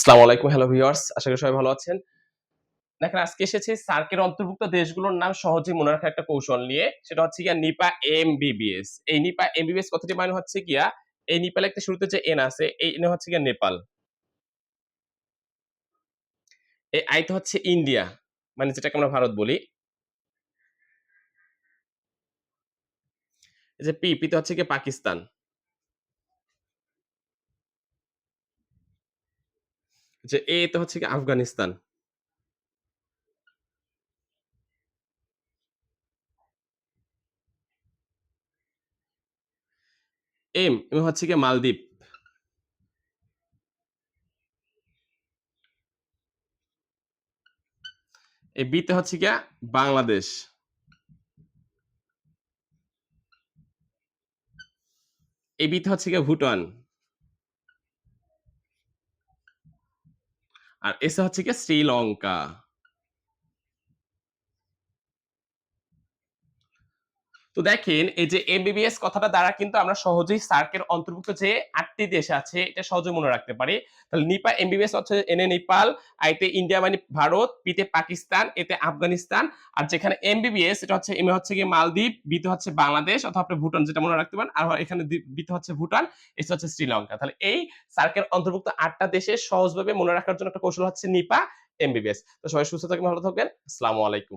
আসসালামু আলাইকুম, hello viewers, আশা করি সবাই ভালো আছেন। দেখেন আজকে এসেছি সার্কের অন্তর্ভুক্ত দেশগুলোর নাম সহজেই মনে রাখার একটা কৌশল নিয়ে। সেটা হচ্ছে গিয়া নিপা এমবিবিএস। এই নিপা এমবিবিএস কথাটি মানে হচ্ছে গিয়া এই নিপা লিখতে শুরুতে যে এন আছে এই এন হচ্ছে গিয়া নেপাল। এই আই তে হচ্ছে ইন্ডিয়া, মানে যেটাকে আমরা ভারত বলি। এই যে পি তে হচ্ছে গিয়ে পাকিস্তান। যে এ তে হচ্ছে গিয়ে আফগানিস্তান। এম হচ্ছে গিয়ে মালদ্বীপ। এই বি তে হচ্ছে গিয়া বাংলাদেশ। এই বি তে হচ্ছে গিয়া ভুটান। আর এস এ হচ্ছে গিয়া শ্রীলঙ্কা। তো দেখেন এই যে এমবিবিএস কথাটা দ্বারা কিন্তু আমরা সহজেই সার্কের অন্তর্ভুক্ত যে ৮ টি দেশ আছে এটা সহজে মনে রাখতে পারি। তাহলে নিপা এমবিবিএস হচ্ছে এন এ নেপাল, আই তে ইন্ডিয়া মানে ভারত, পি তে পাকিস্তান, এ তে আফগানিস্তান। আর যেখানে এমবিবিএস এটা হচ্ছে এম এ হচ্ছে গিয়ে মালদ্বীপ, বি তে হচ্ছে বাংলাদেশ অথবা আপনি ভুটান যেটা মনে রাখতে পারেন। আর এখানে বি তে হচ্ছে ভুটান, এস হচ্ছে শ্রীলঙ্কা। তাহলে এই সার্কের অন্তর্ভুক্ত ৮ টা দেশের সহজভাবে মনে রাখার জন্য একটা কৌশল হচ্ছে নিপা এমবিবিএস। তো সবাই সুস্থ থাকবেন, ভালো থাকবেন। আসসালামু আলাইকুম।